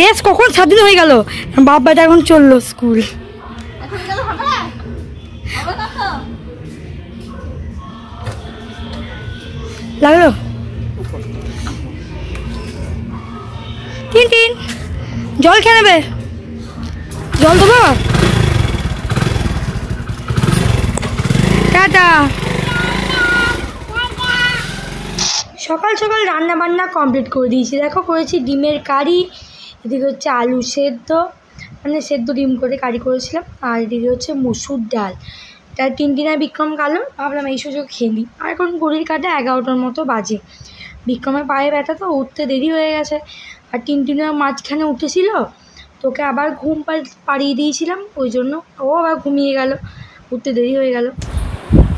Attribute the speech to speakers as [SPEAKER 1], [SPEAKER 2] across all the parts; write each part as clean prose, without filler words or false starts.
[SPEAKER 1] দেশ কখন স্বাধীন হয়ে গেল, বাবাটা এখন চললো স্কুল। লাগলো টিন জল খেয়ে নেবে, জল দেবো। টাটা। সকাল সকাল রান্না বান্না কমপ্লিট করে দিয়েছি। দেখো করেছি ডিমের কারি, এদিকে হচ্ছে আলু সেদ্ধ, মানে সেদ্ধ ডিম করে কারি করেছিলাম, আর এদিকে হচ্ছে মসুর ডাল। তার টিনটিনায় বিক্রম কালো, ভাবলাম এই সুযোগ খেয়ে নিই। আর এখন ঘড়ির কাটা 11টার মতো বাজে। বিক্রমের পায়ে ব্যথা তো, উঠতে দেরি হয়ে গেছে। আর টিনটিনা মাঝখানে উঠেছিল, তোকে আবার ঘুম পাড়িয়ে দিয়েছিলাম, ওই জন্য ও আবার ঘুমিয়ে গেল, উঠতে দেরি হয়ে গেল।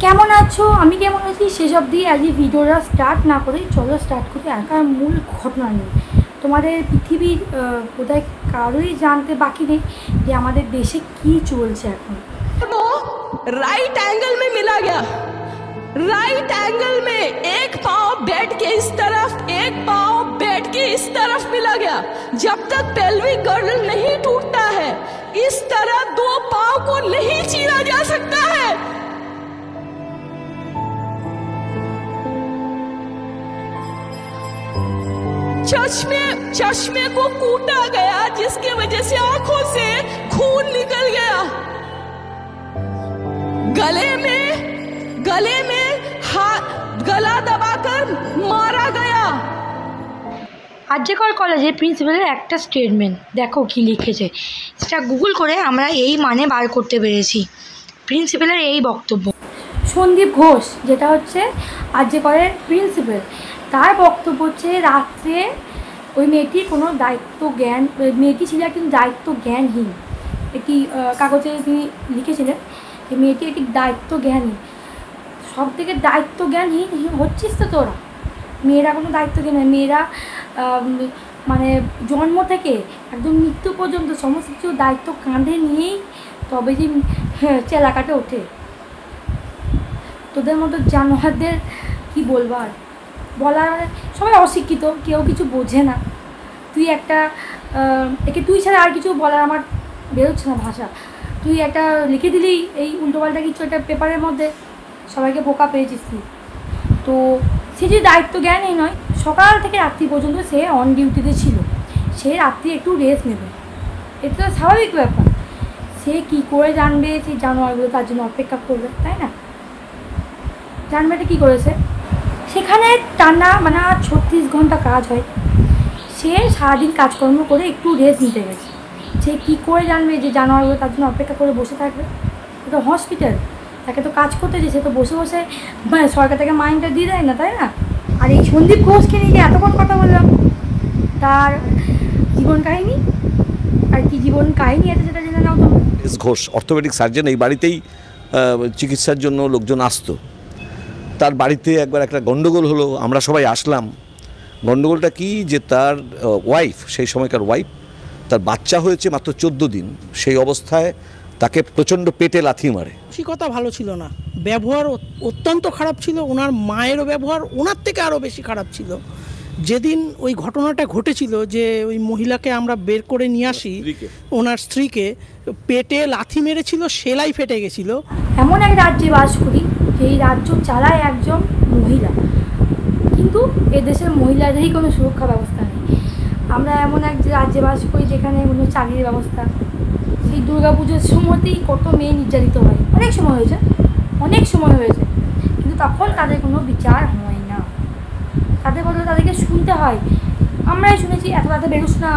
[SPEAKER 1] কেমন আছো, আমি কেমন আছি সেসব দিয়ে আজকে ভিডিওটা স্টার্ট না করে চলো স্টার্ট করি একার মূল ঘটনা নিয়ে। তোমাদের পৃথিবীর বোধহয় কারোই জানতে বাকি নেই যে আমাদের দেশে কি চলছে এখন।
[SPEAKER 2] राइट एंगल में मिला गया, राइट एंगल में एक पाँव बेड के इस तरफ, एक पाँव बेड के इस तरफ मिला गया। जब तक पेल्विक गर्डल नहीं टूटता है, इस तरह दो पाँव को नहीं चीरा जा सकता है। चश्मे को कूटा गया, जिसकी वजह से आंखों से खून निकल गया। गले में हाथ गला दबाकर मारा गया।
[SPEAKER 1] আরজিকর কলেজের প্রিন্সিপালের একটা স্টেটমেন্ট দেখো কি লিখেছে, সেটা গুগল করে আমরা এই মানে বার করতে পেরেছি। প্রিন্সিপালের এই বক্তব্য। সন্দীপ ঘোষ যেটা হচ্ছে আরজিকরের প্রিন্সিপাল, তার বক্তব্য হচ্ছে রাত্রে ওই মেয়েটির কোনো দায়িত্ব জ্ঞান, মেয়েটি ছিল একটি দায়িত্ব জ্ঞানহীন। একটি কাগজে তিনি লিখেছিলেন এই মেয়েটি একটি দায়িত্ব জ্ঞানহীন। সব থেকে দায়িত্ব জ্ঞানহীন হচ্ছিস তো তোরা। মেয়েরা কোনো দায়িত্ব জ্ঞান নেই, মেয়েরা মানে জন্ম থেকে একদম মৃত্যু পর্যন্ত সমস্ত কিছু দায়িত্ব কাঁধে নিয়েই তবে যে চেলাকাটে ওঠে। তোদের মতো জানোয়ারদের কী বলবার, বলার সবাই অশিক্ষিত, কেউ কিছু বোঝে না। তুই একটা একে তুই ছাড়া আর কিছু বলার আমার বেরোচ্ছে না ভাষা। তুই একটা লিখে দিলি এই উল্টোপাল্টা কিছু একটা পেপারের মধ্যে, সবাইকে বোকা পেয়েছিস তুই। তো সে যে দায়িত্ব জ্ঞানই নয়, সকাল থেকে রাত্রি পর্যন্ত সে অন ডিউটিতে ছিল, সে রাত্রি একটু রেস্ট নেবে, এটা তো স্বাভাবিক ব্যাপার। সে কী করে জানবে সেই জানোয়ারগুলো তার জন্য অপেক্ষা করবে, তাই না? জানবে এটা কী করেছে, সেখানে টানা মানে 36 ঘন্টা কাজ হয়, সে সারাদিন কাজকর্ম করে একটু রেস্ট নিতে গেছে। সে কী করে জানবে যে জানোয়ারগুলো তার জন্য অপেক্ষা করে বসে থাকবে? এটা হসপিটাল, তাকে তো কাজ করতে যে, সে তো বসে বসে সরকার থেকে মাইন্ডটা দিয়ে দেয় না, তাই না? আর এই সন্দীপ ঘোষকে নিয়ে এতক্ষণ কথা বললাম, তার জীবন কাহিনী আর কি জীবন কাহিনী আছে সেটা জেনে নাও। তো
[SPEAKER 3] ঘোষ অর্থোপেডিক সার্জন, এই বাড়িতেই চিকিৎসার জন্য লোকজন আসতো। তার বাড়িতে একবার একটা গণ্ডগোল হলো, আমরা সবাই আসলাম। গণ্ডগোলটা কি, যে তার ওয়াইফ, সেই সময়কার ওয়াইফ, তার বাচ্চা হয়েছে মাত্র 14 দিন, সেই অবস্থায় তাকে প্রচণ্ড পেটে লাথি মারে।
[SPEAKER 4] মানসিকতা ভালো ছিল না, ব্যবহার অত্যন্ত খারাপ ছিল। ওনার মায়েরও ব্যবহার ওনার থেকে আরও বেশি খারাপ ছিল। যেদিন ওই ঘটনাটা ঘটেছিল, যে ওই মহিলাকে আমরা বের করে নিয়ে আসি, ওনার স্ত্রীকে পেটে লাথি মেরেছিল, সেলাই ফেটে গেছিল।
[SPEAKER 1] এমন এক রাজ্যে বাস করি, এই রাজ্য চালায় একজন মহিলা, কিন্তু এদেশের মহিলাদেরই কোনো সুরক্ষা ব্যবস্থা নেই। আমরা এমন এক রাজ্যে বাস করি যেখানে কোনো চাকরির ব্যবস্থা, সেই দুর্গাপুজোর সময়তেই কত মেয়ে নির্যাতিত হয়, অনেক সময় হয়েছে, কিন্তু তখন তাদের কোনো বিচার হয় না। তাদের বলতে তাদেরকে শুনতে হয়। আমরাই শুনেছি এত রাতে বেরোস না,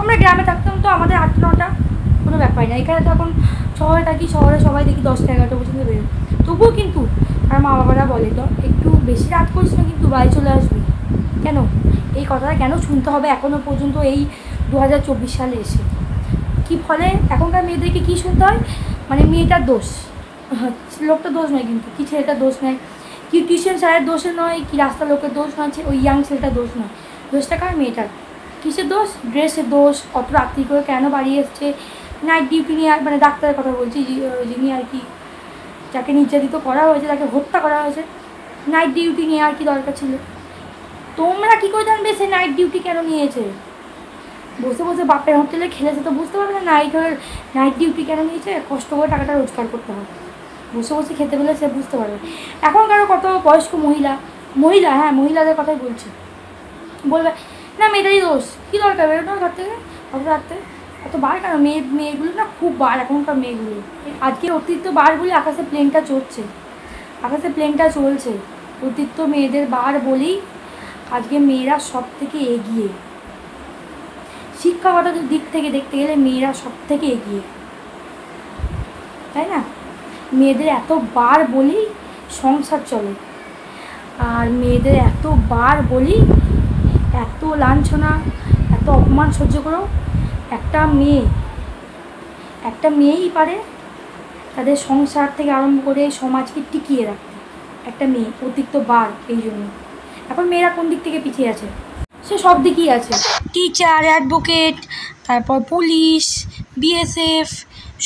[SPEAKER 1] আমরা গ্রামে থাকতাম তো আমাদের 8-9টা কোনো ব্যাপার না। এখানে তো এখন শহরে থাকি, শহরে সবাই দেখি 10টা-11টা পর্যন্ত বেরোয়, তবুও কিন্তু আর মা বাবারা বলে তো একটু বেশি রাত করিস না, কিন্তু বাড়ি চলে আসবি। কেন এই কথাটা কেন শুনতে হবে এখনও পর্যন্ত এই 2024 সালে এসে? কি ফলে এখনকার মেয়েদেরকে কী শুনতে হয়, মানে মেয়েটার দোষ, লোকটা দোষ নয়, কিন্তু কি ছেলেটার দোষ নয়, কি টিউশন স্যারের দোষে নয়, কি রাস্তার লোকের দোষ নয়, ওই ইয়াং ছেলেটার দোষ নয়, দোষটা কার? মেয়েটার। কিসের দোষ? ড্রেসের দোষ, কত রাত্রি করে কেন বাড়ি এসছে, নাইট ডিউটি নিয়ে, মানে ডাক্তারের কথা বলছি, যিনি আর কি যাকে নির্যাতিত করা হয়েছে, তাকে হত্যা করা হয়েছে, নাইট ডিউটি নিয়ে আর কি দরকার ছিল? তোমরা কী করে জানবে সে নাইট ডিউটি কেন নিয়েছে? বসে বসে বাপের হোটেলে খেলেছে তো বুঝতে পারবে না নাইট ডিউটি কেন নিয়েছে, কষ্ট করে টাকাটা রোজগার করতে হবে। বসে বসে খেতে পেলে সে বুঝতে পারবে। এখনকার কত বয়স্ক মহিলা, হ্যাঁ মহিলাদের কথাই বলছি, বলবে না মেয়েটারই দোষ, কী দরকার বেরোনো ঘর থেকে অত রাখতে, অত বার কেন? মেয়েগুলো না খুব বার এখনকার মেয়েগুলো। আজকে অতিরিক্ত বার বলে আকাশে প্লেনটা চলছে, অতিরিক্ত মেয়েদের বার বলেই আজকে মেয়েরা সব থেকে এগিয়ে, শিক্ষাগত দিক থেকে দেখতে গেলে মেয়েরা সব থেকে এগিয়ে, তাই না? মেয়েদের এত বার বলেই সংসার চলে, আর মেয়েদের এত বার বলেই এত লাঞ্ছনা, এত অপমান সহ্য করো একটা মেয়েই পারে তাদের সংসার থেকে আরম্ভ করে সমাজকে টিকিয়ে রাখতে। একটা মেয়ে অতিরিক্ত বার, এই জন্য এখন মেয়েরা কোন দিক থেকে পিছিয়ে আছে? সে সব দিকেই আছে, টিচার, অ্যাডভোকেট, তারপর পুলিশ, বিএসএফ,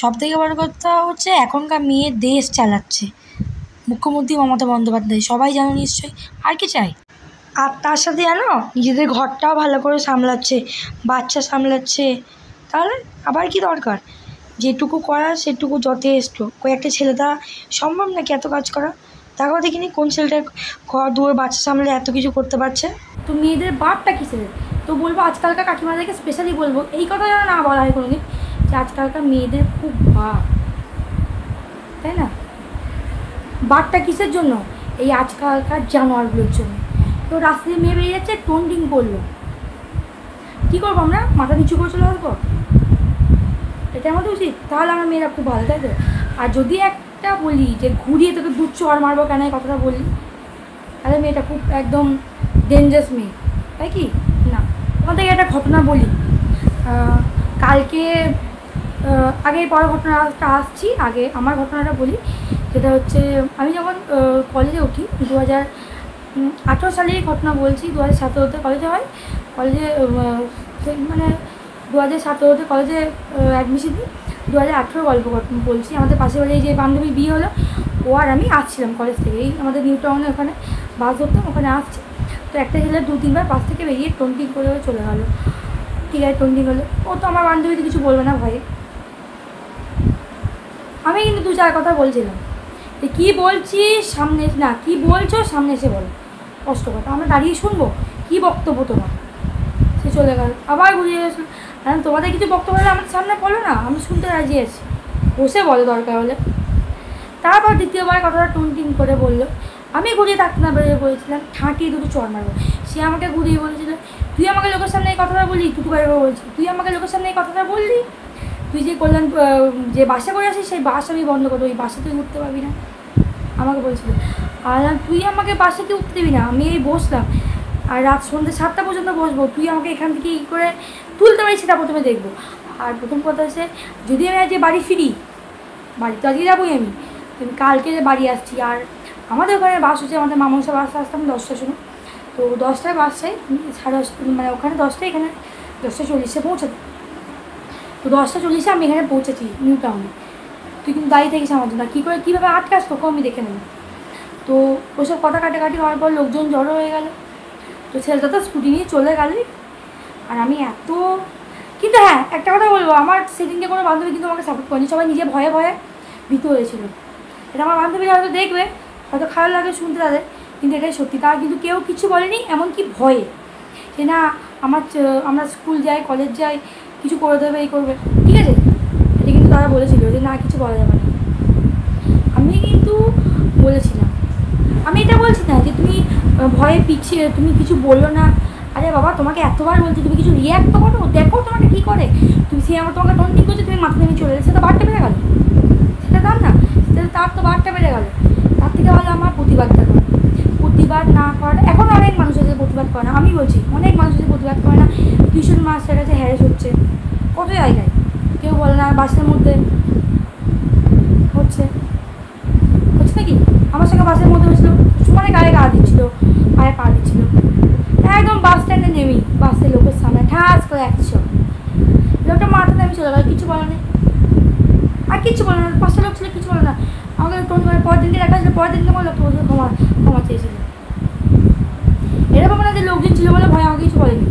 [SPEAKER 1] সব থেকে বড় কথা হচ্ছে এখনকার মেয়ে দেশ চালাচ্ছে, মুখ্যমন্ত্রী মমতা বন্দ্যোপাধ্যায়, সবাই জানো নিশ্চয়ই। আর কি চাই? আর তার সাথে জানো নিজেদের ঘরটাও ভালো করে সামলাচ্ছে, বাচ্চা সামলাচ্ছে, তাহলে আবার কি দরকার? যেটুকু করার সেটুকু যথেষ্ট। কয়েকটা ছেলে দ্বারা সম্ভব নাকি এত কাজ করা? তারপর দেখিনি কোন ছেলেটা ঘর দুয়ার বাচ্চা সামলে এত কিছু করতে পারছে। তো মেয়েদের বাপটা কিসের? তো বলবো আজকালকার কাকিমাদেরকে স্পেশালি বলবো এই কথা যেন না বলা হয় কোনোদিন, যে আজকালকার মেয়েদের খুব বাপ, তাই না? বাপটা কিসের জন্য? এই আজকালকার জানোয়ারগুলোর জন্য। তো রাস্তায় মেয়ে বেরিয়ে যাচ্ছে, টোন্টিং করলো, কী করবো আমরা? মাথা নিচু করে চলে আসবো? এটা আমাদের উচিত? তাহলে আমার মেয়েরা খুব ভালো, তাই তো? আর যদি একটা বলি যে ঘুরিয়ে তোকে দুধ চড় মারবো কেন, এই কথাটা বললি, তাহলে মেয়েটা খুব একদম ডেঞ্জারাস মেয়ে, তাই কি না? ওখান থেকে একটা ঘটনা বলি। কালকে আগে পরের ঘটনাটা আসছি, আগে আমার ঘটনাটা বলি। যেটা হচ্ছে আমি যখন কলেজে উঠি 2018 সালের ঘটনা বলছি, 2017-তে কলেজে হয়, কলেজে মানে 2017-তে কলেজে অ্যাডমিশন দিই, 2018 গল্প বলছি। আমাদের পাশে বাড়ি যে বান্ধবীর বিয়ে হলো, ও আর আমি আসছিলাম কলেজ থেকে, এই আমাদের নিউ টাউনে ওখানে বাস ধরতাম, ওখানে আসছি। তো একটা ছেলে 2-3 বার বাস থেকে বেরিয়ে টোন্টিং করে চলে গেলো। ঠিক আছে, টোন্টিং হলো, ও তো আমার বান্ধবীতে কিছু বলবে না ভয়ে। আমি কিন্তু 2-4 কথা বলছিলাম, যে কী বলছিস সামনে না, কী বলছো সামনে এসে বলো, কষ্ট কথা, আমরা দাঁড়িয়ে শুনবো কী বক্তব্য তোমার? সে চলে গেল, আবার ঘুরিয়ে গেছিলো। কারণ তোমাদের কিছু বক্তব্য হলে আমাদের সামনে বলো না, আমি শুনতে রাজি আছি, বসে বলো দরকার হলে। তারপর দ্বিতীয়বার কথাটা টোন্টিং করে বললো, আমি ঘুরিয়ে থাকতে না বেরিয়ে বলেছিলাম ঠাঁটিয়ে দুটো চড় মারবো। সে আমাকে ঘুরিয়ে বলেছিল, তুই আমাকে লোকের সামনে এই কথাটা বললি, টুটুবাই বলছি, তুই আমাকে লোকের সামনে এই কথাটা বললি, তুই যে কল্যাণ যে বাসে করে আসিস সেই বাস আমি বন্ধ করবো, ওই বাসে তুই উঠতে পারবি না, আমাকে বলছিল। আর তুই আমাকে বাসে কি উঠতে দিবি না, আমি এই বসলাম, আর রাত সন্ধ্যে 7টা পর্যন্ত বসবো, তুই আমাকে এখান থেকে কী করে তুলতে পারি সেটা প্রথমে দেখবো। আর প্রথম কথা হচ্ছে, যদি আমি আজকে বাড়ি ফিরি, বাড়ি তো আজকে যাবোই আমি কালকে বাড়ি আসছি, আর আমাদের ওখানে বাস হচ্ছে, আমাদের মামনসা বাস আসতাম 10টার সময়, তো 10টায় বাস চাই, 10:30 মানে ওখানে 10টায়, এখানে 10:40-এ পৌঁছাতে। তো 10:40-এ আমি এখানে পৌঁছেছি নিউ টাউনে, তুই কিন্তু দাঁড়িয়ে থাকিস আমার জন্য, কীভাবে আটকাস তোকেও আমি দেখে নেব। তো ওইসব কথা কাটাকাটি হওয়ার পর লোকজন জড়ো হয়ে গেল, তো ছেলেটা তো স্কুটি নিয়ে চলে গেলে। আর আমি কিন্তু হ্যাঁ একটা কথা বলবো, আমার সেদিনকে কোনো বান্ধবী কিন্তু আমাকে সাপোর্ট করেনি, সবাই নিজে ভয়ে ভয়ে ভীত হয়েছিল। এটা আমার বান্ধবীরা হয়তো দেখবে, হয়তো খারাপ লাগে শুনতে তাদের, কিন্তু এটাই সত্যি, তারা কিন্তু কেউ কিছু বলেনি, এমনকি ভয়ে যে না আমরা স্কুল যাই, কলেজ যাই, কিছু করে দেবে, এই করবে, ঠিক আছে, এটা কিন্তু তারা বলেছিল যে না কিছু বলা যাবে না। আমি কিন্তু বলেছিলাম, আমি এটা বলছি না যে তুমি ভয়ে পিছিয়ে তুমি কিছু বললো না, আরে বাবা তোমাকে এতবার বলছি তুমি কিছু রিয়াক্ট তো করো, দেখো তোমাকে কী করে, তুমি সে আমার তোমাকে টোন্টিং করছে, তুমি মাথা নিয়ে চলে গেলে, সেটা বারটা বেড়ে গেল, সেটা দাম না, সেটা তার তো বারটা বেড়ে গেল। তার থেকে ভালো আমার প্রতিবাদটা করে, প্রতিবাদ না করার, এখন অনেক মানুষ আছে প্রতিবাদ করে না, আমি বলছি অনেক মানুষ আছে প্রতিবাদ করে না, টিউশন মাস্টার কাছে হ্যারেস হচ্ছে কত জায়গায়, কেউ বলে না, বাসের মধ্যে হচ্ছে নাকি, আমার সঙ্গে বাসের মধ্যে হয়েছিল, মানে গায়ে গা দিচ্ছিলো, পায়ে পা দিচ্ছিলো, একদম বাস স্ট্যান্ডে নেমেই বাসের লোকের সামনে ঠাস করে একশো, লোকটা মাথাতে আমি চলে গেল, কিছু বলে না, আর কিছু বলে না, 5টা লোক ছিল, কিছু বলে না, আমাকে টোন করে পরের দিনকে দেখা ছিল, পরের দিনকে আমার লোকটা বলছিল ক্ষমা চেয়েছিল। এরকম না যে লোকজন ছিল বলে ভয় আমাকে কিছু বলেনি,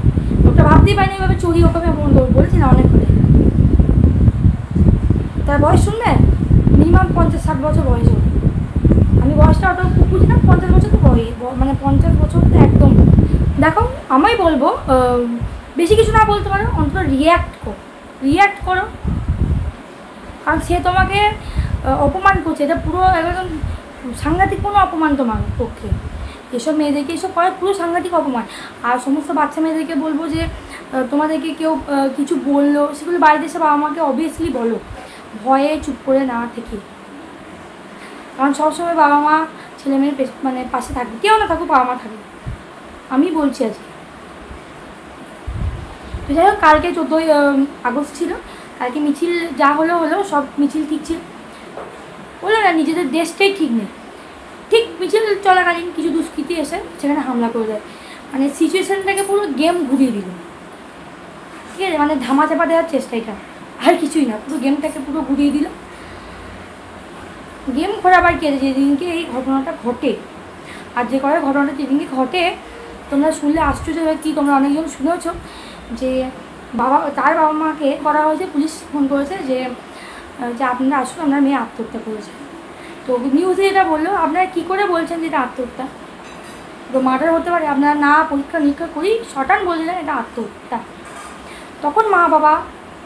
[SPEAKER 1] লোকটা ভাবতেই পারিনি এভাবে চুরি ওকে বলেছি না অনেক করে। তার বয়স শুনবে মিনিমাম 50-60 বছর বয়স হবে। আমি বয়সটা অত বুঝি না, 50 বছর তো মানে 50 বছর তো একদম। দেখো আমি বলবো বেশি কিছু না বলতে পারো, অন্তত রিয়্যাক্ট করো। কারণ সে তোমাকে অপমান করছে, এটা পুরো একদম সাংঘাতিক কোনো অপমান তোমার পক্ষে। এসব মেয়েদেরকে এসব করার পুরো সাংঘাতিক অপমান। আর সমস্ত বাচ্চা মেয়েদেরকে বলবো যে তোমাদেরকে কেউ কিছু বললো, সেগুলো বাড়িতে এসে বাবা মাকে অবভিয়াসলি বলো, ভয়ে চুপ করে না থেকে। কারণ সবসময় বাবা মা ছেলে মেয়ের মানে পাশে থাকবে, কেউ না থাকুক বাবা মা থাকবে, আমি বলছি আজকে। তো যাই হোক, কালকে 14ই আগস্ট ছিল, কালকে মিছিল যা হলো সব মিছিল ঠিক ছিল। বললো না নিজেদের দেশটাই ঠিক নেই। ঠিক মিছিল চলাকালীন কিছু দুষ্কৃতী এসে সেখানে হামলা করে দেয়, মানে সিচুয়েশানটাকে পুরো গেম ঘুরিয়ে দিল। ঠিক আছে, মানে ধামা চাপা দেওয়ার চেষ্টা, এটা আর কিছুই না, পুরো গেমটাকে পুরো ঘুরিয়ে দিল। গেম ঘোরাবার কে যেদিনকে এই ঘটনাটা ঘটে, আর যে করার ঘটনাটা যেদিনকে ঘটে তোমরা শুনলে আশ্চর্য হবে। কি তোমরা অনেকজন শুনেছ যে তার বাবা মাকে করা হয়েছে, পুলিশ ফোন করেছে যে আপনারা আসুন, আপনার মেয়ে আত্মহত্যা করেছে। তো নিউজে এটা বললো, আপনারা কী করে বলছেন যে এটা আত্মহত্যা, তো মার্ডার হতে পারে, আপনারা না পরীক্ষা নিরীক্ষা করি শটান বললেন এটা আত্মহত্যা। তখন মা বাবা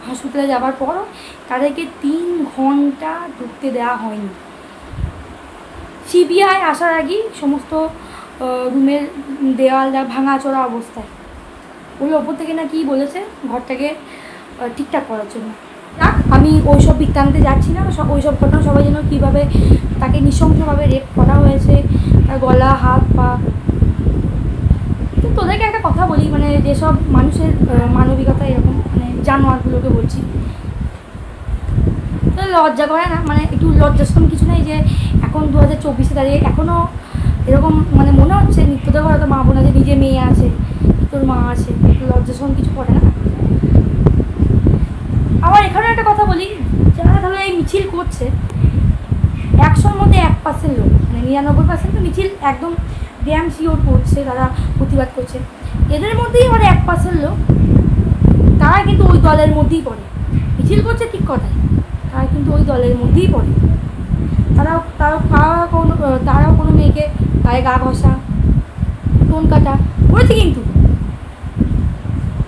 [SPEAKER 1] হসপিটালে যাওয়ার পরও তাদেরকে 3 ঘন্টা ঢুকতে দেওয়া হয়নি। সিবিআই আসার আগেই সমস্ত রুমের দেওয়াল ভাঙাচোরা অবস্থায়, ওই ওপর থেকে না কি বলেছে ঘরটাকে ঠিকঠাক করার জন্য। আমি ওইসব বৃত্তান্তে যাচ্ছি না, ওইসব ঘটনা সবাই যেন কীভাবে তাকে নৃশংসভাবে রেপ করা হয়েছে, তার গলা হাত পা। তো তোদেরকে একটা কথা বলি, মানে যেসব মানুষের মানবিকতা এরকম, মানে জানোয়ারগুলোকে বলছি, তো লজ্জা করে না, মানে একটু লজ্জাস্কম কিছু নেই যে এখন 2024-এ দাঁড়িয়ে এখনও এরকম মানে মনে হচ্ছে তোদের ঘরে তো মা বোন আছে, নিজে মেয়ে আছে, তোর মা আছে, লজ্জাস্কম কিছু করে না। আবার এখানে একটা কথা বলি, যারা ধরো এই মিছিল করছে 100-র মধ্যে 1% লোক, মানে 99% তো মিছিল একদম ড্যাম শিওর করছে, তারা প্রতিবাদ করছে। এদের মধ্যেই মানে 1% লোক, তারা কিন্তু ওই দলের মধ্যেই পড়ে। মিছিল করছে ঠিক কথাই, তারা কিন্তু ওই দলের মধ্যেই পড়ে। তারাও কোনো মেয়েকে গায়ে গা ঘষা, টোন কাটা করেছে, কিন্তু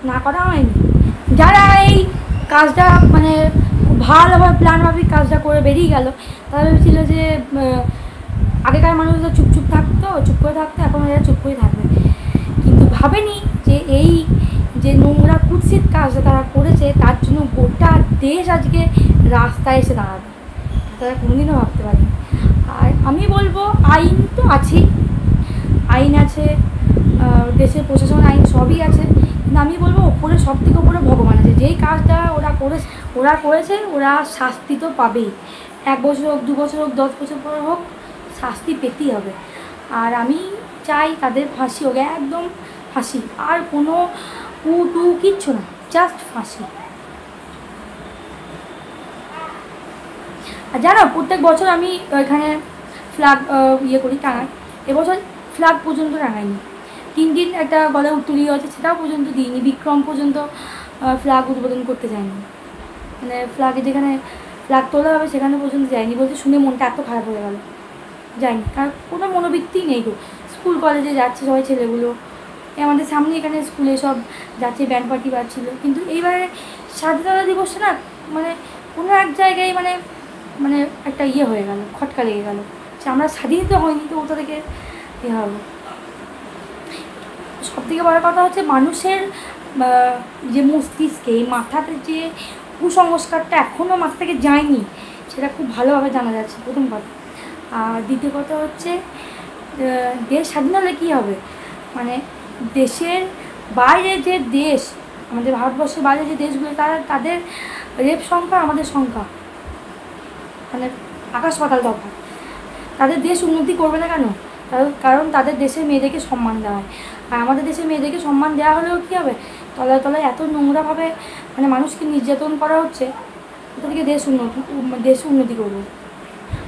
[SPEAKER 1] না করা হয়নি। যারা এই কাজটা মানে ভালোভাবে প্ল্যানভাবে কাজটা করে বেরিয়ে গেল, তারা ভেবেছিল যে আগেকার মানুষরা চুপ করে থাকতো, এখন এরা চুপ করে থাকবে, কিন্তু ভাবেনি যে এই যে নোংরা কুৎসিত কাজটা তারা করেছে তার জন্য গোটা দেশ আজকে রাস্তায় এসে দাঁড়াবে, তারা কোনোদিনও ভাবতে পারেনি। আর আমি বলবো আইন তো আছেই, আইন আছে, দেশের প্রশাসন আইন সবই আছে, কিন্তু আমি বলবো ওপরে সব থেকে ওপরে ভগবান আছে। যেই কাজটা ওরা করেছে ওরা শাস্তি তো পাবেই, 1 বছর হোক, 2 বছর হোক, 10 বছর পরে হোক, শাস্তি পেতেই হবে। আর আমি চাই তাদের ফাঁসি হোক, একদম ফাঁসি, আর কোনো কিচ্ছু না, জাস্ট ফাঁসি। আর জানো প্রত্যেক বছর আমি এখানে ফ্ল্যাগ করি, টাঙাই। এবছর ফ্ল্যাগ পর্যন্ত টাঙাইনি, 3 দিন একটা গলায় উত্তরীয় আছে সেটাও পর্যন্ত দিইনি, বিক্রম পর্যন্ত ফ্ল্যাগ উদ্বোধন করতে যায়নি, মানে ফ্ল্যাগে যেখানে ফ্ল্যাগ তোলা হবে সেখানে পর্যন্ত যায়নি। বলতে শুনে মনটা এত খারাপ হয়ে গেল, যায়নি, কারণ কোনো মনোবৃত্তিই নেই গো। স্কুল কলেজে যাচ্ছে সবাই ছেলেগুলো, আমাদের সামনে এখানে স্কুলে সব যাচ্ছে, ব্যান্ড পার্টি বাজছিল, কিন্তু এইবারে স্বাধীনতা দিবসটা না মানে কোনো এক জায়গায় মানে একটা হয়ে গেল, খটকা লেগে গেল যে আমরা স্বাধীন হয়নি, তো ওটা থেকে হবে। সবথেকে বড় কথা হচ্ছে মানুষের যে মস্তিষ্কে, এই মাথাতে যে কুসংস্কারটা এখনও মাথা থেকে যায়নি, সেটা খুব ভালোভাবে জানা যাচ্ছে, প্রথম কথা। আর দ্বিতীয় কথা হচ্ছে দেশ স্বাধীন হলে কী হবে, মানে দেশের বাইরে যে দেশ, আমাদের ভারতবর্ষের বাইরে যে দেশগুলো, তাদের রেপ সংখ্যা আমাদের সংখ্যা মানে আকাশ পাতাল তফাৎ। তাদের দেশ উন্নতি করবে না কেন? কারণ তাদের দেশের মেয়েদেরকে সম্মান দেওয়া হয়, আর আমাদের দেশের মেয়েদেরকে সম্মান দেওয়া হলেও কী হবে, তলায় তলায় এত নোংরাভাবে মানে মানুষকে নির্যাতন করা হচ্ছে, কোথা থেকে দেশ উন্নতি করবে?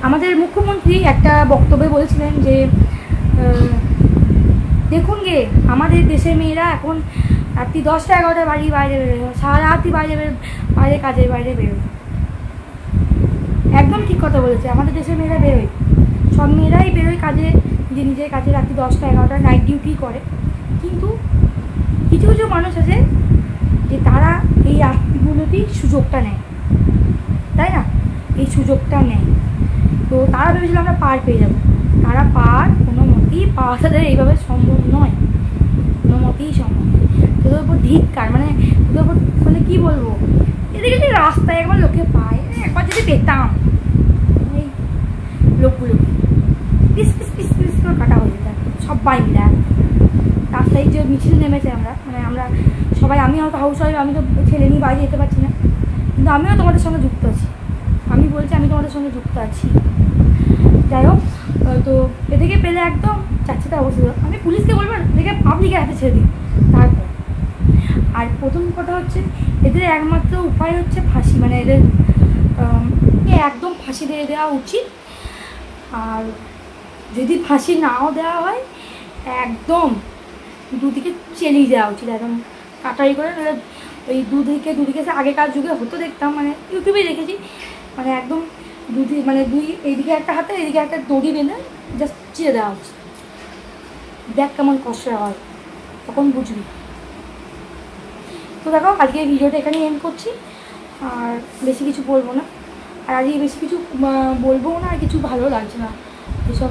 [SPEAKER 1] আমাদের মুখ্যমন্ত্রী একটা বক্তব্যে বলেছিলেন যে দেখুন গে আমাদের দেশের মেয়েরা এখন রাত্রি 10টা 11টায় বাড়ির বাইরে বেরোয়, সারা রাত্রি বাইরে কাজের বাইরে বেরোয়। একদম ঠিক কথা বলেছে, আমাদের দেশের মেয়েরা বেরোয়, সব মেয়েরাই বেরোয় কাজে, নিজের কাজে রাত্রি 10টা 11টায় নাইট ডিউটি করে। কিন্তু কিছু কিছু মানুষ আছে যে তারা এই রাত্রিগুলোতেই সুযোগটা নেয়, তাই না? এই সুযোগটা নেয়, তো তারা ভেবেছিল আমরা পার পেয়ে যাবো। তারা পার কোনো মতেই পাওয়া তাদের এইভাবে সম্ভব নয়, কোনো মতেই সম্ভব নয়। তোদের উপর ধিক্কার, মানে তোদের উপর মানে কী বলবো, এদিকে যদি রাস্তায় একবার লোকে পায়, একবার যদি পেতাম এই লোকগুলোকে পিস পিস পিস পিস করে কাটা হয়ে যেত সবাই মিলে। রাস্তায় যে মিছিল নেমেছে আমরা সবাই, আমি হয়তো হাউস ওয়াইফ, আমি তো ছেলে নিয়ে বাইরে যেতে পারছি না, কিন্তু আমিও তোমাদের সঙ্গে যুক্ত আছি। আমি বলছি আমি তোমাদের সঙ্গে যুক্ত আছি। যাই হোক, তো এদিকে পেলে একদম চাচ্ছেটা অবস্থা, আমি পুলিশকে বলবো এদিকে পাবলিকের হাতে ছেড়ে দিই। তারপর আর প্রথম কথা হচ্ছে এদের একমাত্র উপায় হচ্ছে ফাঁসি, মানে এদের একদম ফাঁসি দিয়ে দেওয়া উচিত। আর যদি ফাঁসি নাও দেওয়া হয় একদম দুদিকে চেলিয়ে দেওয়া উচিত, একদম কাটাই করে। নাহলে ওই দুদিকে আগেকার যুগে হতো দেখতাম, মানে ইউটিউবে দেখেছি, মানে একদম দুই এইদিকে একটা হাতে এইদিকে একটা দড়ি বেঁধে জাস্ট চিড়ে দেওয়া উচিত। দেখ কেমন কষ্ট হয়, তখন বুঝবি। তো দেখো আজকে এই ভিডিওটা এখানেই এন্ড করছি, আর বেশি কিছু বলবো না। আর আজকে বেশি কিছু বলবো না, আর কিছু ভালো লাগছে না এসব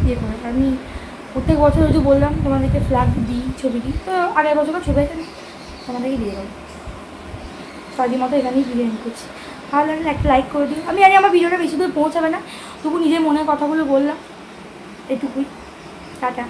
[SPEAKER 1] ইয়ে করে। আমি প্রত্যেক বছর ওই যে বললাম তোমাদেরকে ফ্ল্যাগ দিই, ছবি দিই, তো আগের বছরকার ছবি আছে তোমাদেরকে দিয়ে দেবো। সাজি মতো এখানেই ভিডিও এন্ড করছি। ভালো লাগলে একটা লাইক করে দিও। আমি জানি আমার ভিডিওটা বেশি দূর পৌঁছাবে না, তবু নিজের মনের কথাগুলো বললাম, এটুকুই। টাটা।